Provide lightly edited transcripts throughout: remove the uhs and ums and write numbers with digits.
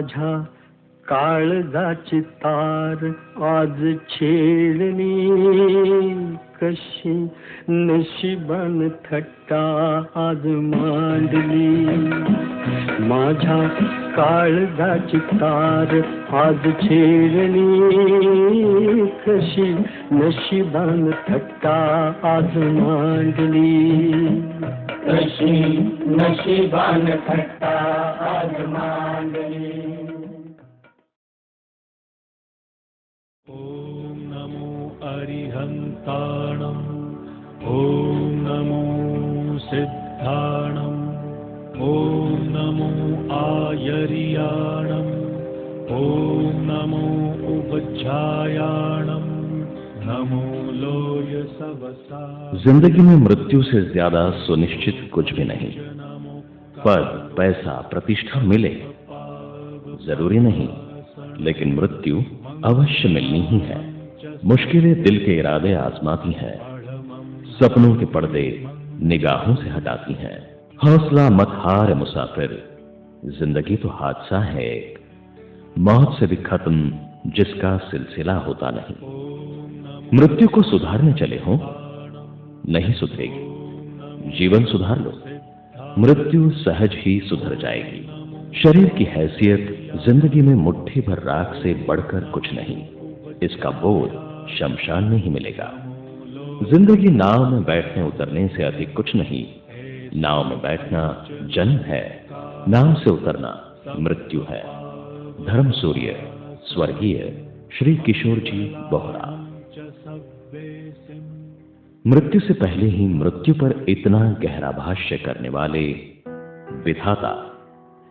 माझ्या काळजाची तार आज छेडली, कशी नशिबान थट्टा आज मांडली. माझ्या काळजाची तार आज छेडली, कशी नशिबान थट्टा आज मांडली. कशी नशिबान थट्टा आज मांडली. ओम नमो अरिहंताणं, ओम नमो सिद्धाणं, ओम नमो आयर्याणं, ओम नमो उपध्यायाणं, नमो लोय सवसा. जिंदगी में मृत्यु से ज्यादा सुनिश्चित कुछ भी नहीं. पद, पैसा, प्रतिष्ठा मिले जरूरी नहीं, लेकिन मृत्यु अवश्य मिलनी ही है. मुश्किलें दिल के इरादे आजमाती हैं, सपनों के पर्दे निगाहों से हटाती हैं. हौसला मत हार मुसाफिर, जिंदगी तो हादसा है एक, मौत से भी खत्म जिसका सिलसिला होता नहीं. मृत्यु को सुधारने चले हो, नहीं सुधरेगी. जीवन सुधार लो, मृत्यु सहज ही सुधर जाएगी. शरीर की हैसियत जिंदगी में मुट्ठी भर राख से बढ़कर कुछ नहीं. इसका बोध शमशान में ही मिलेगा. जिंदगी नाव में बैठने उतरने से अधिक कुछ नहीं. नाव में बैठना जन्म है, नाव से उतरना मृत्यु है. धर्म सूर्य स्वर्गीय श्री किशोर जी बोहरा. मृत्यु से पहले ही मृत्यु पर इतना गहरा भाष्य करने वाले विधाता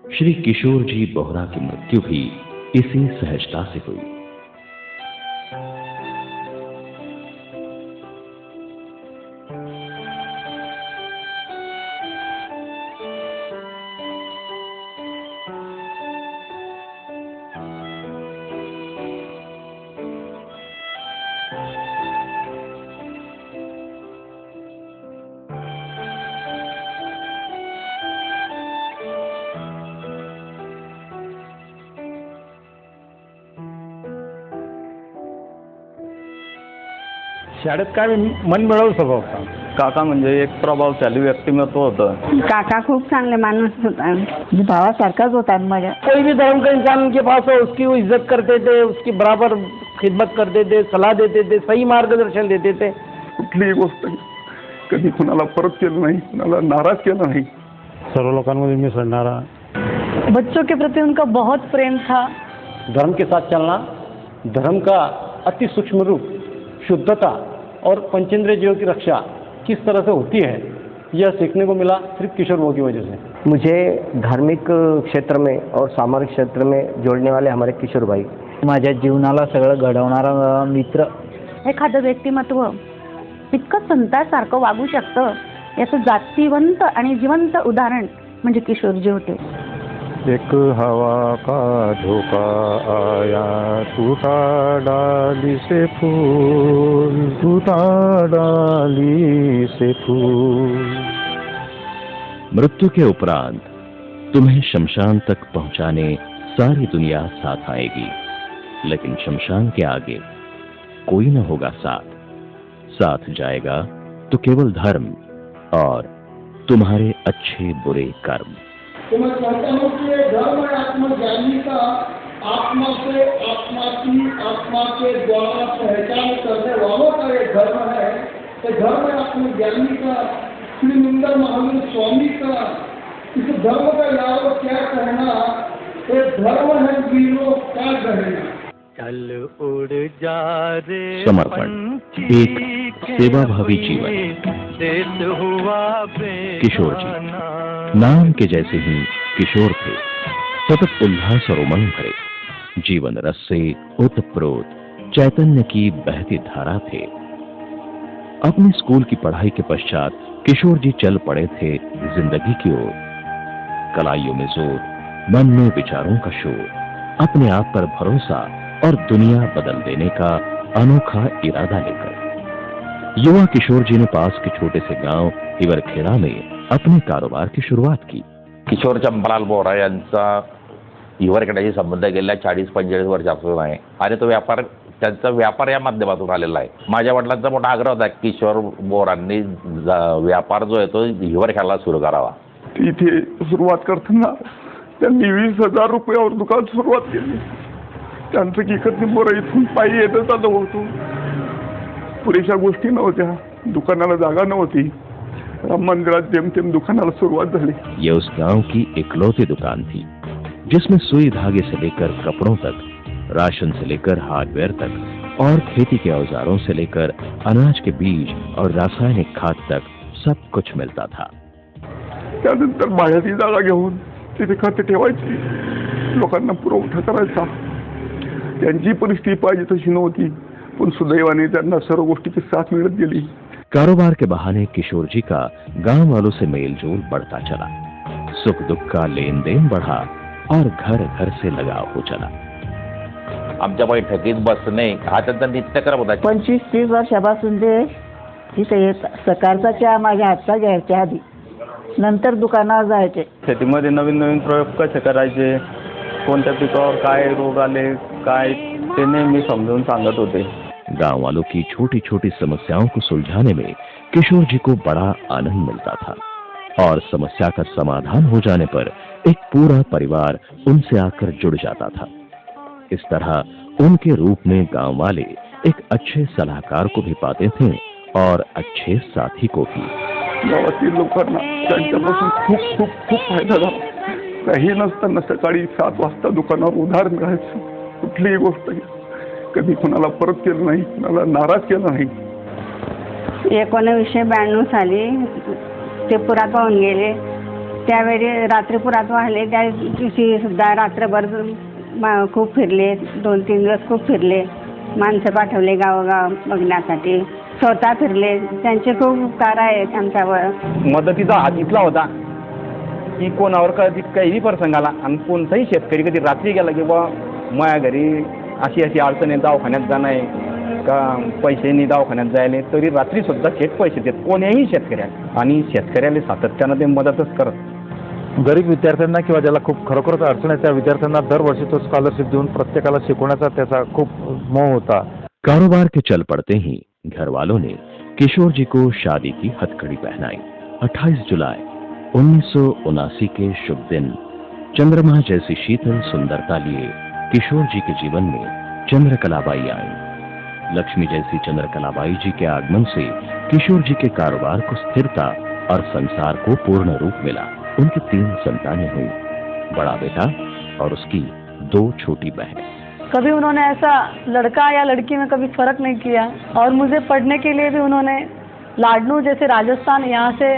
श्री किशोर जी बोहरा की मृत्यु भी इसी सहजता से हुई. शाळेत काय मन मिळवलं स्वभाव होता. काका म्हणजे एक प्रभावशाली व्यक्तिमत्व होतं. काका खूप चांगले माणूस होता, भावासारखाच होता माझ्या. कोई भी धर्म का इंसान के पास हो, उसकी वो इज्जत करते थे, उसकी बराबर खिदमत करते थे, सलाह देते थे, सही मार्गदर्शन देते थे. कुठलीही गोष्ट कधी कुणाला परत केलं नाही, कुणाला नाराज केलं नाही. सर्व लोकांमध्ये मिसळणारा. बच्चों के प्रति उनका बहुत प्रेम था. धर्म के साथ चलना, धर्म का अति सूक्ष्म रूप, शुद्धता और पंचेंद्रियों की रक्षा किस तरह से होती है, यह सीखने को मिला सिर्फ किशोर भाऊ की वजह से. मुझे धार्मिक क्षेत्र में और सामाजिक क्षेत्र में जोड़ने वाले हमारे किशोर भाई. माझ्या जीवनाला सगळं घडवणारा मित्र. एखादं व्यक्तिमत्व इतकं संतासारखं वागू शकतं याचं जातीवंत आणि जिवंत उदाहरण म्हणजे किशोरजी होते. एक हवा का झोंका आया, टूटा डाली से फूल, टूटा डाली से फूल. मृत्यु के उपरांत तुम्हें शमशान तक पहुंचाने सारी दुनिया साथ आएगी, लेकिन शमशान के आगे कोई न होगा साथ. साथ जाएगा तो केवल धर्म और तुम्हारे अच्छे बुरे कर्म. तो मैं कहता हूँ कि धर्म है आत्मज्ञानी का, आत्मा से आत्मा की, आत्मा के द्वारा पहचान करने वालों का एक धर्म है. तो धर्म है आत्मज्ञानी का, श्री निंदर महावीर स्वामी का. इस धर्म का यारो क्या कहना, ये धर्म है वीरों का कहना. चल उड़ जा रे समर्पण, एक सेवाभावी जीवन. किशोर जी नाम के जैसे ही किशोर थे, सतत उल्लास और उमंग भरे. जीवन रस से ओतप्रोत चैतन्य की बहती धारा थे. अपने स्कूल की पढ़ाई के पश्चात किशोर जी चल पड़े थे जिंदगी की ओर. कलाइयों में जोर, मन में विचारों का शोर, अपने आप पर भरोसा और दुनिया बदल देने का अनोखा इरादा लेकर युवा किशोर जी ने पास के छोटे से गांव हिवरखेड़ा में अपने कारोबार की शुरुआत की. किशोर चंपलाल बोहरा यांचा हिवरखेड्याशी संबंध गेल्या 40-45 वर्षापासून आहे आणि तो व्यापार त्यांचा व्यापार या माध्यमातून आलेला आहे. माझ्या वडिलांचा मोठा आग्रह होता किशोर बोरांनी व्यापार जो आहे तो हिवरखेड्याला सुरू करावा. तिथे सुरुवात करताना त्यांनी 20,000 रुपयावर दुकान सुरुवात केली. त्यांचं की एकच निंबोरा इथून पायी येतच आलं होतो. पुरेशा गोष्टी नव्हत्या, दुकानाला जागा नव्हती. राम मंदिरात जेमतेम दुकानाला सुरुवात झाली. ये उस गांव की इकलौती दुकान थी जिसमें सुई धागे से लेकर कपड़ों तक, राशन से लेकर हार्डवेयर तक और खेती के औजारों से लेकर अनाज के बीज और रासायनिक खाद तक सब कुछ मिलता था. त्यानंतर भाड्याची जागा घेऊन तिथे खाते ठेवायची, लोकांना पुरवठा करायचा. त्यांची परिस्थिती पाहिजे तशी नव्हती, पण सुदैवाने त्यांना सर्व गोष्टीची साथ मिळत गेली. कारोबार के बहाने किशोर जी का गांव वालों से मेलजोल बढ़ता चला. सुख दुख का लेन देन बढ़ा और घर घर से लगाव हो चला. आमच्या बैठकीत बसणे हा त्यांचा नित्यक्रम होता. 25-30 वर्षापासून ते तिथे येत. सकाळचा चहा माझ्या हातचा घ्यायच्या आधी, नंतर दुकानावर जायचे. शेतीमध्ये नवीन नवीन प्रयोग कसे करायचे, कोणत्या पिकावर काय रोग आले काय, ते नेहमी समजावून सांगत होते. गांव वालों की छोटी छोटी समस्याओं को सुलझाने में किशोर जी को बड़ा आनंद मिलता था और समस्या का समाधान हो जाने पर एक पूरा परिवार उनसे आकर जुड़ जाता था. इस तरह उनके रूप में गांव वाले एक अच्छे सलाहकार को भी पाते थे और अच्छे साथी को भी. गावातील लोकांना त्यांच्यापासून खूप खूप खूप फायदा झाला. काही नसताना सकाळी 7 वाजता दुकानावर उधार मिळायचं. कुठलीही गोष्ट कधी कोणाला परत केलं नाही, कोणाला नाराज केलं नाही. 1992 साली ते पुरात वाहून गेले. त्यावेळी रात्री पुरात वाहले त्या दिवशी सुद्धा रात्रभर खूप फिरले. 2-3 दिवस खूप फिरले. माणसं पाठवले गावोगाव बघण्यासाठी, स्वतः फिरले. त्यांचे खूप उपकार आहेत आमच्यावर. मदतीचा हात इथला होता की कोणावर कधी काही प्रसंग आला आणि कोणताही शेतकरी कधी रात्री गेला की बा माझ्या घरी अशी अशी अडचणी, दवाखान्यात जाणं आहे का, पैशांनी दवाखान्यात जायला, तरी रात्री सुद्धा थेट पैसे देत कोण्याही शेतकऱ्याला. आणि शेतकऱ्याला सातत्यानं ते मदतच करत. गरीब विद्यार्थ्यांना किंवा ज्याला खूप खरोखरच अडचण आहे त्या विद्यार्थ्यांना दरवर्षी तो स्कॉलरशिप देऊन प्रत्येकाला शिकवण्याचा त्याचा खूप मोह होता. कारोबार के चल पड़ते ही घर वालों ने किशोर जी को शादी की हथकड़ी पहनाई. 28 जुलाई 1979 के शुभ दिन चंद्रमा जैसी शीतल सुंदरता लिए किशोर जी के जीवन में चंद्रकलाबाई आई. लक्ष्मी जैसी चंद्रकलाबाई जी के आगमन से किशोर जी के कारोबार को स्थिरता और संसार को पूर्ण रूप मिला. उनकी 3 संतानें हुई, बड़ा बेटा और उसकी 2 छोटी बहनें. कभी उन्होंने ऐसा लड़का या लड़की में कभी फर्क नहीं किया और मुझे पढ़ने के लिए भी उन्होंने लाडनू जैसे राजस्थान, यहाँ से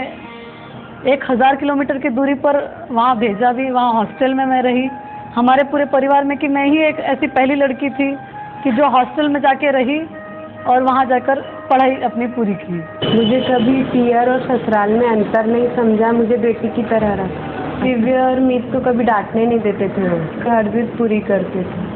1000 किलोमीटर की दूरी पर वहाँ भेजा भी. वहाँ हॉस्टल में मैं रही. हमारे पूरे परिवार में कि मैं ही एक ऐसी पहली लड़की थी कि जो हॉस्टल में जाके रही और वहाँ जाकर पढ़ाई अपनी पूरी की. मुझे कभी पियर और ससुराल में अंतर नहीं समझा. मुझे बेटी की तरह रखा. दिव्य और मीत को कभी डांटने नहीं देते थे. हर जिद पूरी करते थे.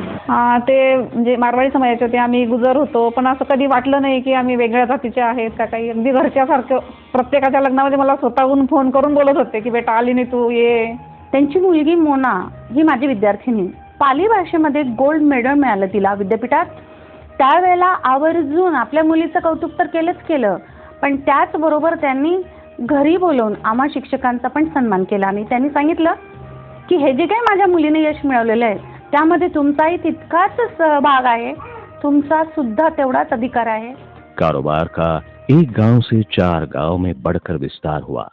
ते म्हणजे मारवाडी समाजाचे होते. आम्ही गुजर होतो, पण असं कधी वाटलं नाही की आम्ही वेगळ्या जातीचे आहेत का काही. अगदी घरच्यासारखं प्रत्येकाच्या लग्नामध्ये मला स्वतःहून फोन करून बोलत होते की बेटा आली नाही तू ये. त्यांची मुलगी मोना ही माझी विद्यार्थिनी. पाली भाषेमध्ये गोल्ड मेडल मिळालं तिला विद्यापीठात. त्यावेळेला आवर्जून आपल्या मुलीचं कौतुक तर केलं, पण त्याचबरोबर त्यांनी घरी बोलवून आम्हा शिक्षकांचा पण सन्मान केला. आणि त्यांनी सांगितलं की हे जे काही माझ्या मुलीने यश मिळवलेलं आहे त्यामध्ये तुमचाही तितकाच सहभाग आहे, तुमचा सुद्धा तेवढाच अधिकार आहे. कारोबार का एक गांव से 4 गांव में बढ़कर विस्तार हुआ.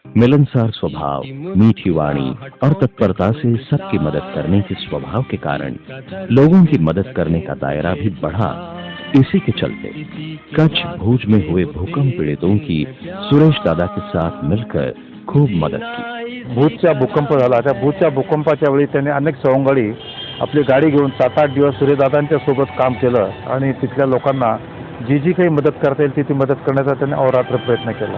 मिलनसार स्वभाव, मीठी वाणी और तत्परता से सबकी मदद करने के स्वभाव के कारण लोगों की मदद करने का दायरा भी बढ़ा. इसी के चलते कच्छ भुज में हुए भूकंप पीड़ितों की सुरेश दादा के साथ मिलकर खूप मदत की. भूजचा भूकंप झाला. त्या भूजच्या भूकंपाच्या वेळी त्यांनी अनेक सवंगडी आपली गाडी घेऊन 7-8 दिवस सूर्यदादांच्या सोबत काम केलं आणि तिथल्या लोकांना जी काही मदत करता येईल ती मदत करण्याचा त्यांनी अहोरात्र प्रयत्न केला.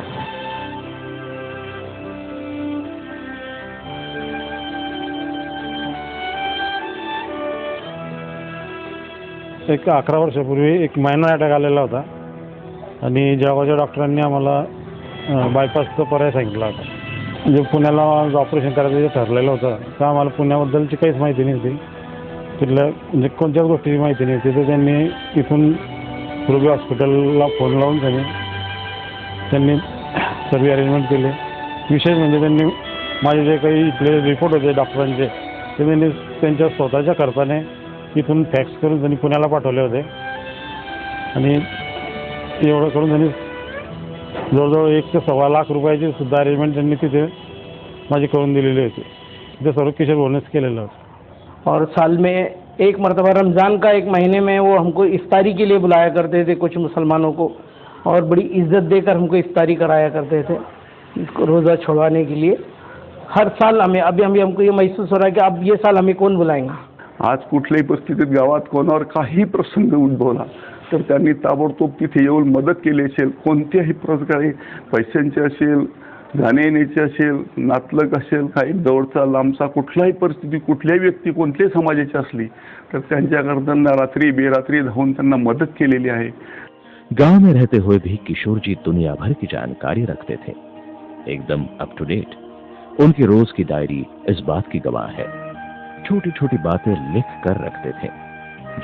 एक 11 वर्षापूर्वी एक मायनर अटॅक आलेला होता आणि जळगावच्या डॉक्टरांनी आम्हाला बायपासचा पर्याय सांगितला होता. म्हणजे पुण्याला ऑपरेशन करायचं जे ठरलेलं होतं तर आम्हाला पुण्याबद्दलची काहीच माहिती नव्हती. तिथल्या म्हणजे कोणत्याच गोष्टीची माहिती नव्हती. तर त्यांनी तिथून रुबी हॉस्पिटलला फोन लावून त्यांनी सर्व अरेंजमेंट केले. विशेष म्हणजे त्यांनी माझे जे काही इथले रिपोर्ट होते डॉक्टरांचे ते त्यांनी त्यांच्या स्वतःच्या खर्चाने तिथून फॅक्स करून त्यांनी पुण्याला पाठवले होते. आणि एवढं करून त्यांनी जवळजवळ 1 ते सव्वा लाख रुपयाची सुद्धा अरेंजमेंट त्यांनी तिथे माझी करून दिलेली होती. ते सर्व किशोर भाऊनेच केलेलं होतं. और साल में एक मरतबा रमज़ान का 1 महीने में वो हमको इफ्तारी के लिए बुलाया करते थे कुछ मुसलमानों को, और बड़ी इज्जत देकर हमको इफ्तारी कराया करते थे रोज़ा छुड़वाने के लिए. हर साल हमें अभी हमको ये महसूस हो रहा है कि अब ये साल हमें कौन बुलाएगा. आज कुठल्याही परिस्थितीत गावात कोणावर काही प्रसंग उद्भवला तर त्यांनी ताबडतोब तिथे येऊन मदत केली असेल. कोणत्याही प्रकारे पैशांची असेल, जाणे येण्याची असेल, नातलग असेल, काही जवळचा लांबचा कुठलाही परिस्थिती कुठल्याही व्यक्ती कोणत्याही समाजाची असली तर त्यांच्याकरता रात्री बेरात्री धावून त्यांना मदत केलेली आहे. गांव में रहते हुए भी किशोर जी दुनिया भर की जानकारी रखते थे, एकदम अप टू डेट. उनकी रोज की डायरी इस बात की गवाह है. छोटी छोटी बातें लिख कर रखते थे.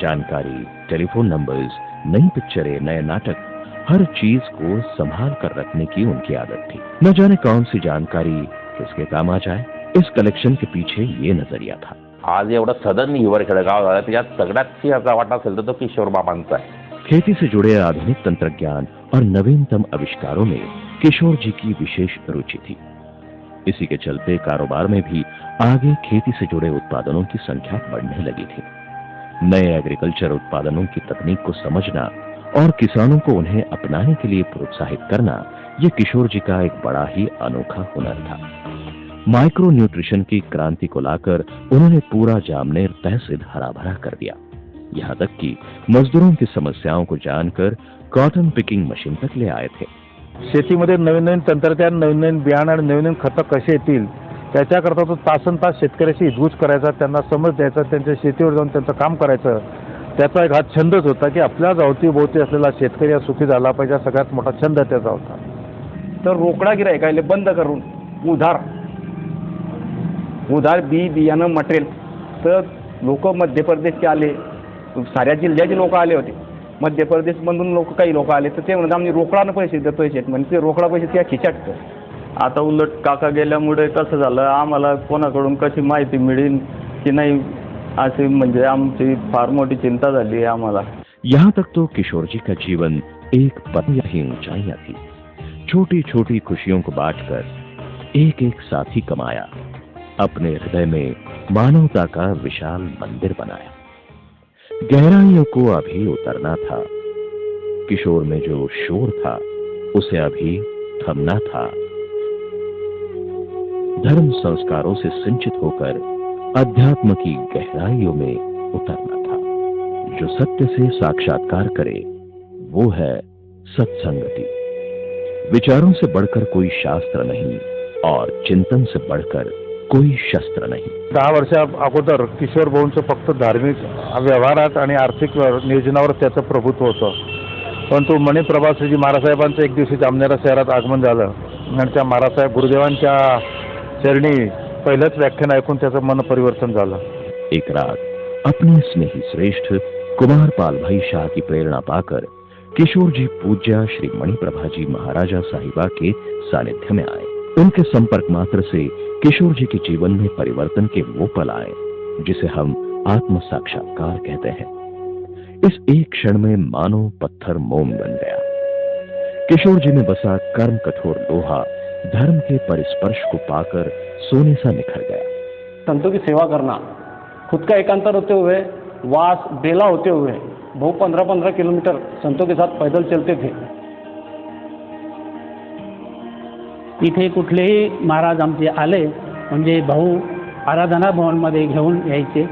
जानकारी, टेलीफोन नंबर्स, नई पिक्चरें, नए नाटक, हर चीज को संभाल कर रखने की उनकी आदत थी. न जाने कौन सी जानकारी किसके काम आ जाए, इस कलेक्शन के पीछे ये नजरिया था. आज एवढं सदन हिवरखेड गाव झालं त्याच्यात सगळ्यात सिंहाचा वाटा असेल तर तो किशोर बाबांचा आहे. खेती से जुड़े आधुनिक तंत्रज्ञान और नवीनतम आविष्कारों में किशोर जी की विशेष रुचि थी. इसी के चलते कारोबार में भी आगे खेती से जुड़े उत्पादनों की संख्या बढ़ने लगी थी. नए एग्रीकल्चर उत्पादनों की तकनीक को समझना और किसानों को उन्हें अपनाने के लिए प्रोत्साहित करना, ये किशोर जी का एक बड़ा ही अनोखा हुनर था. माइक्रो न्यूट्रिशन की क्रांति को लाकर उन्होंने पूरा जामनेर तहसील हरा भरा कर दिया. यहाँ तक कि मजदूरों की समस्याओं को जानकर कॉटन पिकिंग मशीन तक ले आए थे. शेतीमध्ये नवीन नवीन तंत्रज्ञान, नवीन नवीन बियाणं आणि नवीन नवीन खतं कशी येतील त्याच्याकरता तो तासनतास शेतकऱ्याशी हितगुज करायचा, त्यांना समज द्यायचा, त्यांच्या शेतीवर जाऊन त्यांचं काम करायचं. त्याचा एक हा छंदच होता की आपल्या अवतीभोवती असलेला शेतकरी हा सुखी झाला पाहिजे, सगळ्यात मोठा छंद त्याचा होता. तर रोकडा गिरायकायले बंद करून उधार बियाणं मटेरियल. तर लोक मध्य प्रदेशचे आले, साऱ्या जिल्ह्याचे लोक आले होते. मध्य प्रदेशमधून काही लोक आले तर ते म्हणतात आम्ही रोकडानं पैसे देतोय शेत, म्हणजे ते रोकडा पैसे त्या खिशात. आता उलट काका गेल्यामुळे कसं झालं, आम्हाला कोणाकडून कशी माहिती मिळेल की नाही अशी म्हणजे आमची फार मोठी चिंता झाली है आम्हाला. यहाँ तक तो किशोर जी का जीवन एक पल ही ऊंचाइयां थी. छोटी छोटी खुशियों को बांटकर एक एक साथी कमाया, अपने हृदय में मानवता का विशाल मंदिर बनाया. गहराइयों को अभी उतरना था. किशोर में जो शोर था उसे अभी थमना था. धर्म संस्कारों से सिंचित होकर अध्यात्म की गहराइयों में उतरना था. जो सत्य से साक्षात्कार करे वो है सत्संगति. विचारों से बढ़कर कोई शास्त्र नहीं और चिंतन से बढ़कर कोई शस्त्र नहीं. 10 वर्षा अगोदर किशोर भाऊंचं फक्त धार्मिक व्यवहारात आणि आर्थिक नियोजनावर त्याचं प्रभुत्व होतं. परंतु मणिप्रभा श्रीजी महाराजसाहेबांचं एक दिवशी जामनेर शहरात आगमन झालं आणि त्या महाराजसाहेब गुरुदेवांच्या चरणी पहिलंच व्याख्यान ऐकून त्याचं मन परिवर्तन झालं. एक रात अपने स्नेही श्रेष्ठ कुमारपाल भाई शाह की प्रेरणा पाकर किशोर जी पूज्य श्री मणिप्रभा जी महाराजा साहिबा के सानिध्य में आए. उनके संपर्क मात्र से किशोर जी के जीवन में परिवर्तन के वो पल आए जिसे हम आत्म साक्षात्कार कहते हैं. इस एक क्षण में मानो पत्थर मोम बन गया. किशोर जी में बसा कर्म कठोर लोहा धर्म के परिस्पर्श को पाकर सोने सा निखर गया. संतों की सेवा करना, खुद का एकांतर होते हुए, वास बेला होते हुए वो 15-15 किलोमीटर संतों के साथ पैदल चलते थे. इथे कुठलेही महाराज आमचे आले म्हणजे भाऊ आराधना भवनमध्ये घेऊन यायचे.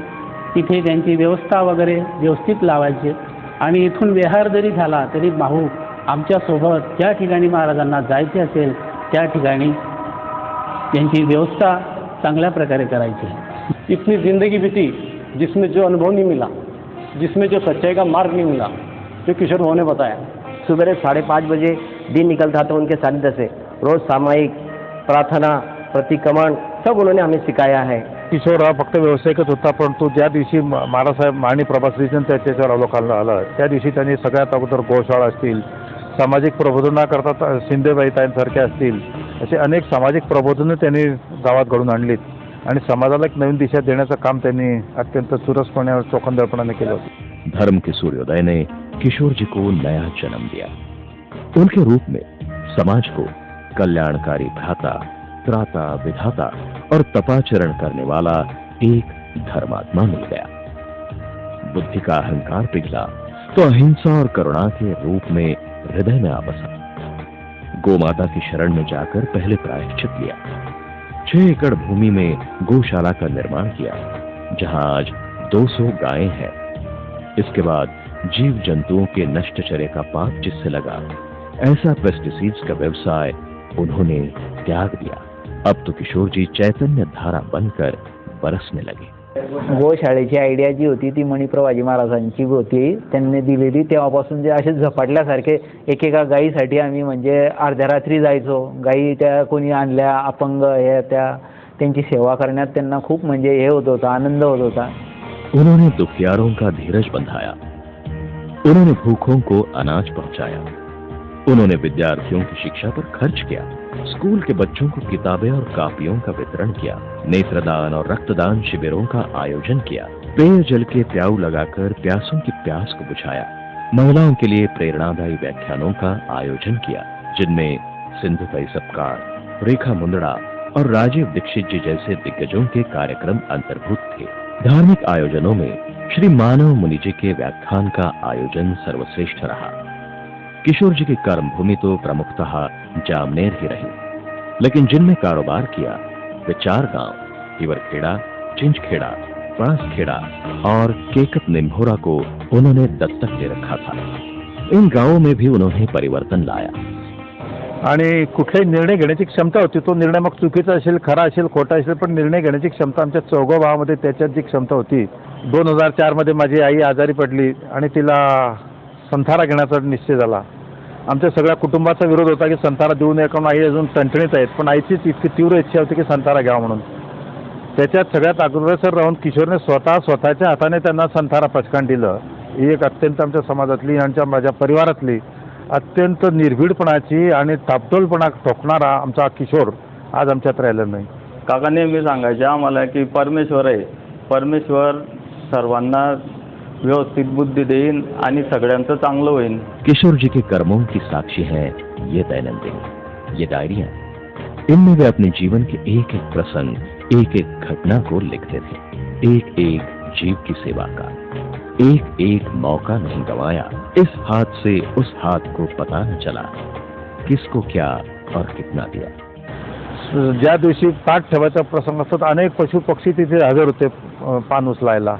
तिथे त्यांची व्यवस्था वगैरे व्यवस्थित लावायचे आणि इथून विहार जरी झाला तरी भाऊ आमच्यासोबत ज्या ठिकाणी महाराजांना जायचे असेल त्या ठिकाणी त्यांची व्यवस्था चांगल्या प्रकारे करायची. इतनी जिंदगी बीती जिसमें जो अनुभव नहीं मिला, जिसमें जो सच्चाई का मार्ग नहीं मिला, जो किशोर भाऊ ने बताया. सुबह 5:30 बजे दिन निकलता था उनके सानिध्य से. रोज सामायिक प्रार्थना प्रतिक्रमण सब उन्होंने हमें सिखाया है। किशोर हा फक्त व्यावसायिकच होता, परंतु ज्या दिवशी महाराजसाहेब माणी प्रभाश्रीजन त्याच्यावर अवलोकनाला आलं त्या दिवशी त्यांनी सगळ्यात अगोदर गोशाळा असतील, सामाजिक प्रबोधनाकरता शिंदेबाईताईंसारखे असतील, असे अनेक सामाजिक प्रबोधनं त्यांनी गावात घडून आणलीत आणि समाजाला एक नवीन दिशा देण्याचं काम त्यांनी अत्यंत चुरसपणे और चौकन्नेपणाने केलं होतं। धर्म के सूर्योदय ने किशोर जी को नया जन्म दिया। उनके रूप में समाज को कल्याणकारी भ्राता, त्राता, विधाता और तपाचरण करने वाला एक धर्मात्मा मिल गया। बुद्धि का अहंकार पिघला तो अहिंसा और करुणा के रूप में हृदय में आ बसा। गोमाता की शरण में जाकर पहले प्रायश्चित लिया, 6 एकड़ भूमि में गौशाला का निर्माण किया, जहां आज 200 गायें हैं। इसके बाद जीव जंतुओं के नष्टचर्य का पाप जिससे लगा, ऐसा पेस्टिसाइड्स का व्यवसाय उन्होंने त्याग दिया। अब तो किशोर जी चैतन्य धारा बनकर बरसने लगे। गोशाळेची आयडिया जी होती ती मणिप्रभाजी महाराजांची होती, त्यांनी दिलेली। तेव्हापासून जे असे झपाटल्यासारखे एकेका गायीसाठी आम्ही म्हणजे अर्ध्या रात्री जायचो। गायी त्या कोणी आणल्या अपंग हे त्या त्यांची सेवा करण्यात त्यांना खूप म्हणजे हे होत होता, आनंद होत होता। उन्होंने दुखियारों का धीरज बंधाया, उन्होंने भूखों को अनाज पहुंचाया, उन्होंने विद्यार्थियों की शिक्षा पर खर्च किया, स्कूल के बच्चों को किताबें और कापियों का वितरण किया, नेत्रदान और रक्तदान शिविरों का आयोजन किया, पेयजल के प्याऊ लगाकर प्यासों की प्यास को बुझाया, महिलाओं के लिए प्रेरणादायी व्याख्यानों का आयोजन किया, जिनमें सिंधुताई सपकाळ, रेखा मुंदड़ा और राजीव दीक्षित जी जैसे दिग्गजों के कार्यक्रम अंतर्भूत थे। धार्मिक आयोजनों में श्री मानव मुनि जी के व्याख्यान का आयोजन सर्वश्रेष्ठ रहा। किशोर जी की कर्मभूमि तो प्रमुखतः जामनेर ही रही, लेकिन जिनमें कारोबार किया वे 4 गांव हिवरखेड़ा, चिंचखेड़ा, पड़ासखेड़ा और केकत निम्भोरा को उन्होंने दत्तक ले रखा था। इन गांवों में भी उन्होंने परिवर्तन लाया आणि कुठलाही निर्णय घेण्याची क्षमता होती। तो निर्णय मग चुकीचा असेल, खरा असेल, खोटा असेल, पण निर्णय घेण्याची क्षमता आमच्या चौघा भावामध्ये त्याच्यात जी क्षमता होती। 2004 मध्ये माझी आई आजारी पडली आणि तिला संथारा घेण्याचा निश्चय झाला। आमच्या सगळ्या कुटुंबाचा विरोध होता की संथारा देऊ नये, कारण आई अजून टणटणीत आहेत, पण आईचीच इतकी तीव्र इच्छा होती की संथारा घ्यावा म्हणून। त्याच्यात सगळ्यात अग्रेसर राहून किशोरने स्वतःच्या हाताने त्यांना संथारा पचकान दिलं। ही एक अत्यंत आमच्या समाजातली आणि माझ्या परिवारातली अत्यंत निर्भीडपणाची आणि तापटोलपणा ठोकणारा आमचा किशोर आज आमच्यात राहिला नाही। काका नेहमी सांगायचे आम्हाला की परमेश्वर आहे, परमेश्वर सर्वांना व्यवस्थित बुद्धि देईन आणि सगळ्यांचं चांगलं होईल। किशोर जी के कर्मों की साक्षी हैं ये दैनंदिन, ये डायरियां। इनमें वे अपने जीवन के एक एक प्रसंग, एक एक घटना को लिखते थे। एक एक जीव की सेवा का एक एक मौका नहीं गंवाया। इस हाथ से उस हाथ को पता न चला किसको क्या और कितना दिया। ज्या दिवशी पाठ ठेवायचा प्रसंग असतो अनेक पशु पक्षी तिथे हजर होते पान उचलायला।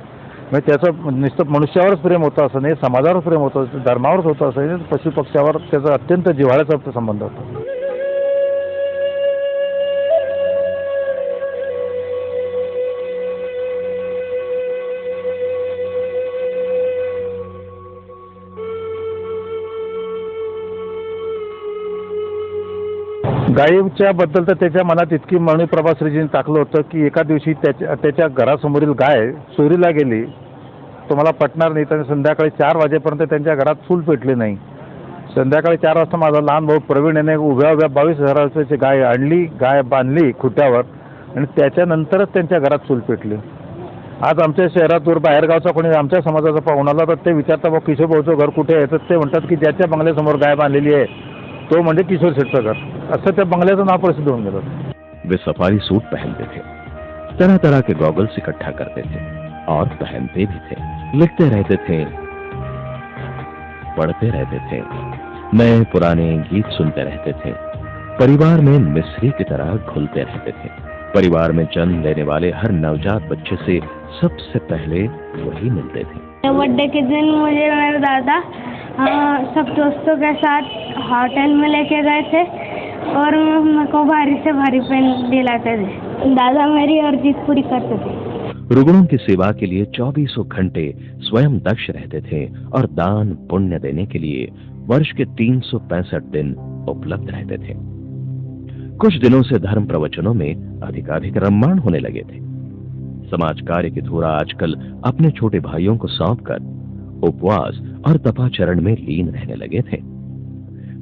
म्हणजे त्याचं नुसतं मनुष्यावरच प्रेम होतं असं नाही, समाजावरच प्रेम होतं, धर्मावरच होतं असं नाही, पशु पक्ष्यावर त्याचा अत्यंत जिव्हाळ्याचा संबंध होता। गायीच्या बद्दल तर त्याच्या मनात इतकी मणिप्रभा श्रीजींनी टाकलं होतं की एका दिवशी त्याच्या घरासमोरील गाय चोरीला गेली। तुम्हाला पटणार नाही, तर संध्याकाळी 4 वाजेपर्यंत त्यांच्या घरात चूल पेटली नाही। संध्याकाळी 4 वाजता माझा लहान भाऊ प्रवीण याने उभ्या 22,000 रुपयाची गाय आणली, गाय बांधली खुट्यावर आणि त्याच्यानंतरच त्यांच्या घरात चूल पेटली। आज आमच्या शहरातून बाहेरगावचा कोणी आमच्या समाजाचा पाहुणा आला तर ते विचारता भाऊ किशोर भाऊचं घर कुठे आहे, तर ते म्हणतात की ज्याच्या बंगल्यासमोर गाय बांधलेली आहे तो म्हणजे किशोर शेठचं घर, असं त्या बंगल्याचं नाव प्रसिद्ध होऊन गेलं। वे सफारी सूट पहनते थे, तरह तरह के गॉगल्स इकट्ठा करते थे और पहनते भी थे, लिखते रहते थे, पढ़ते रहते थे, नए पुराने गीत सुनते रहते थे, परिवार में मिस्री की तरह घुलते रहते थे। परिवार में जन्म लेने वाले हर नवजात बच्चे से सबसे पहले वही मिलते थे। बर्थडे के दिन मुझे मेरे दादा सब दोस्तों के साथ होटल में लेके गए थे और मेरे को भारी से भारी पेन दिलाते थे। दादा मेरी हर चीज पूरी करते थे। रुग्णों की सेवा के लिए 2400 घंटे स्वयं दक्ष रहते थे और दान पुण्य देने के लिए वर्ष के 365 दिन उपलब्ध रहते थे। कुछ दिनों से धर्म प्रवचनों में अधिकाधिक रम्माण होने लगे थे। समाज कार्य की धुरा आजकल अपने छोटे भाइयों को सौंपकर उपवास और तपाचरण में लीन रहने लगे थे।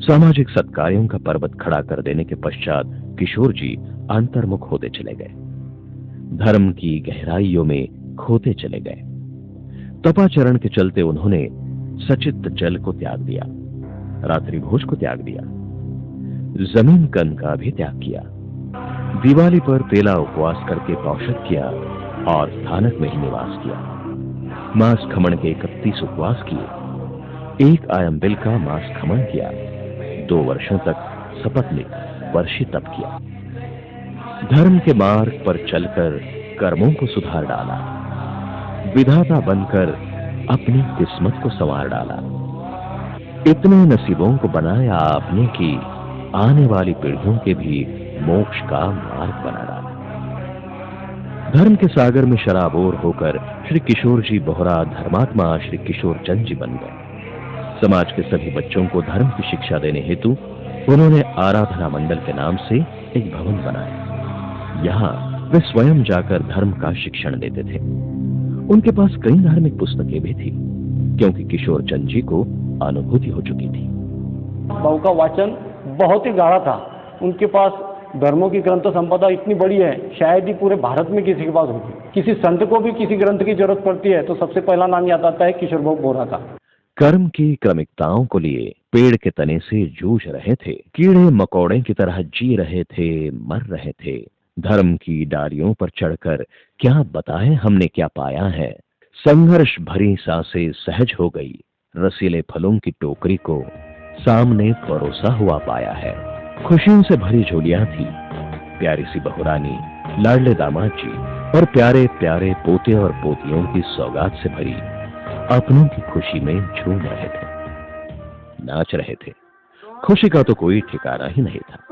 सामाजिक सत्कार्यों का पर्वत खड़ा कर देने के पश्चात किशोर जी अंतर्मुख होते चले गए, धर्म की गहराइयों में खोते चले गए। तपाचरण के चलते उन्होंने सचित जल को त्याग दिया, रात्रि भोज को त्याग दिया, जमीन कन का भी त्याग किया, दिवाली पर पेला उपवास करके पौषध किया और स्थानक में ही निवास किया। मांस खमण के 31 उपवास किए, 1 आयम्बिल का मांस खमण किया, 2 वर्षों तक सपत्निक वर्षी तप किया। धर्म के मार्ग पर चलकर कर्मों को सुधार डाला, विधाता बनकर अपनी किस्मत को संवार डाला। इतने नसीबों को बनाया आपने कि आने वाली पीढ़ियों के भी मोक्ष का मार्ग बना डाला। धर्म के सागर में शराबोर होकर श्री किशोर जी बोहरा धर्मात्मा श्री किशोर चंद जी बन गए। समाज के सभी बच्चों को धर्म की शिक्षा देने हेतु उन्होंने आराधना मंडल के नाम से एक भवन बनाया। यहाँ वे स्वयं जाकर धर्म का शिक्षण देते थे। उनके पास कई धार्मिक पुस्तकें भी थी, क्योंकि किशोर चंद जी को अनुभूति हो चुकी थी। बहू का वाचन बहुत ही गाढ़ा था। उनके पास धर्मों की ग्रंथ संपदा इतनी बड़ी है, शायद ही पूरे भारत में किसी के पास होगी। किसी संत को भी किसी ग्रंथ की जरूरत पड़ती है तो सबसे पहला नाम याद आता है किशोर भाऊ बोहरा का। कर्म की क्रमिकताओं को लिए पेड़ के तने से जूझ रहे थे, कीड़े मकोड़े की तरह जी रहे थे, मर रहे थे। धर्म की डालियों पर चढ़कर क्या बताएं हमने क्या पाया है। संघर्ष भरी सांसें सहज हो गई, रसीले फलों की टोकरी को सामने परोसा हुआ पाया है। खुशियों से भरी झोलियां थी, प्यारी सी बहुरानी, लाडले दामाद जी और प्यारे प्यारे पोते और पोतियों की सौगात से भरी अपनों की खुशी में झूम रहे थे, नाच रहे थे। खुशी का तो कोई ठिकाना ही नहीं था।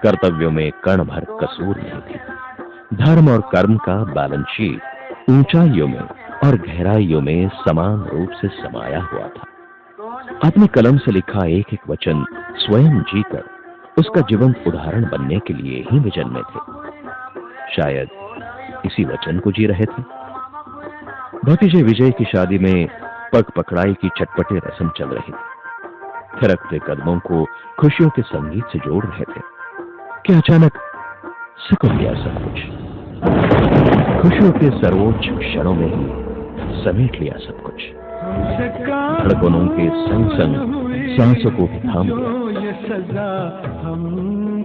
कर्तव्यों में कण भर कसूर नहीं थी। धर्म और कर्म का बैलेंस शीट ऊंचाइयों में और गहराइयों में समान रूप से समाया हुआ था। अपनी कलम से लिखा एक एक वचन स्वयं जीकर उसका जीवंत उदाहरण बनने के लिए ही वे जन्मे थे। शायद इसी वचन को जी रहे थे। भतीजे विजय की शादी में पग पकड़ाई की चटपटी रस्म चल रही थी। थिरकते कदमों को खुशियों के संगीत से जोड़ रहे थे कि अचानक सिकुड़ गया सब कुछ। खुशियों के सर्वोच्च क्षणों में ही समेट लिया सब कुछ। धड़कनों के संग संग सांसों को भी थाम लिया।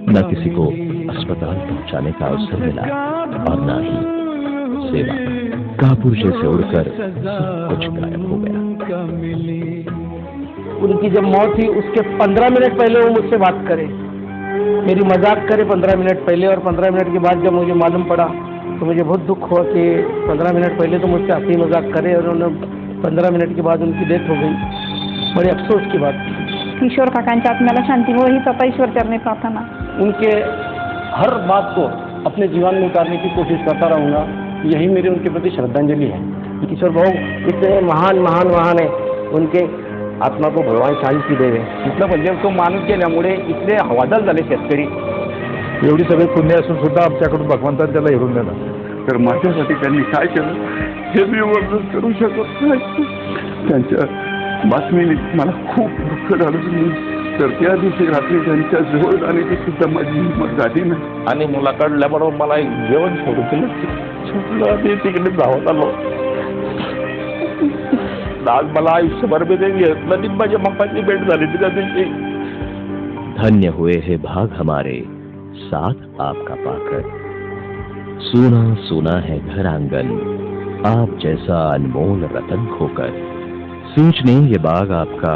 न किसी को अस्पताल पहुंचाने का अवसर मिला और न ही सेवा। कापुर जैसे उड़कर सब कुछ गायब हो गया। उनकी जब मौत हुई उसके 15 मिनट पहले वो मुझसे बात करे, मेरी मजाक करे 15 मिनट पहले, और 15 मिनट के बाद जब मुझे मालूम पड़ा तो मुझे बहुत दुख हुआ कि 15 मिनट पहले तो मुझसे हंसी मजाक करे और उन्होंने 15 मिनट के बाद उनकी डेथ हो गई। बड़े अफसोस की बात। किशोर काकांच्या आत्म्याला शांती हो ही स्वतः ईश्वर चरणी प्रार्थना। उनके हर बात को अपने जीवन में उतारने की कोशिश करता रहूँगा, यही मेरी उनके प्रति श्रद्धांजलि है। किशोर भाऊ इतने महान महान महान है, उनके आत्मा को भगवान शांती देवे। इथलं म्हणजे तो माणूस गेल्यामुळे इथले हवालदार झाले शेतकरी। एवढी सगळी पुण्य असून सुद्धा आमच्याकडून भगवंताने त्याला हिरून दिला। तर माझ्यासाठी त्यांनी काय केलं हे मी वर्णन करू शकत नाही। त्यांच्या बातमीने मला खूप दुःख झालं, तर त्या दिवशी रात्री त्यांच्या जवळ जाण्याची सुद्धा माझी हिंमत झाली नाही। आणि मुलाकडल्याबरोबर मला एक जेवण सुरू केलं, सुटलं आणि तिकडे धावत आलो। आज मला आयुष्यभर मी ते घेतलं आणि माझ्या बापाची भेट झाली त्या दिवशी। धन्य हुए हैं भाग हमारे साथ आपका पाकर। सूना सूना है घर आंगन, आप जैसा अनमोल रतन खोकर। सींचने ये बाग आपका,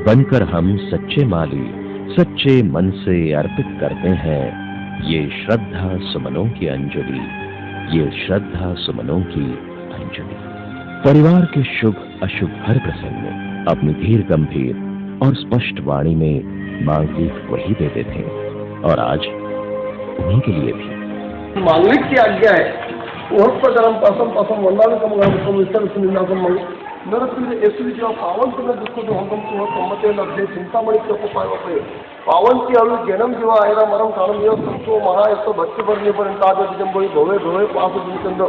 बनकर हम सच्चे माली सच्चे मन से अर्पित करते हैं ये श्रद्धा सुमनों की अंजलि, ये श्रद्धा सुमनों की अंजलि। परिवार के शुभ अशुभ हर प्रसंग में अपनी धीर गंभीर और स्पष्ट वाणी में मांगलिक वही देते थे, और आज उन्हीं के लिए भी मांगलिक की आज्ञा है। वह प्रकारम पासम पासम वंदान कम गाम कम विस्तर सुनिंदा कम नरसिंह येसुरी जेव्हा पावन तुला दुःख दोहंगम तुह कमते लब्धे चिंतामणि तपोपाय वपे पावन की अळू जन्म जेव्हा आयरा मरम कालम येव संतो महा येतो भक्ती पर्यंत आज जंबोई भवे भवे पास दिनचंद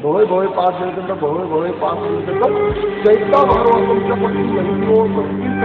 भवे भवे पास दिनचंद भवे भवे पास दिनचंद चैता भागवतम च्या पट्टी महिनो संगीत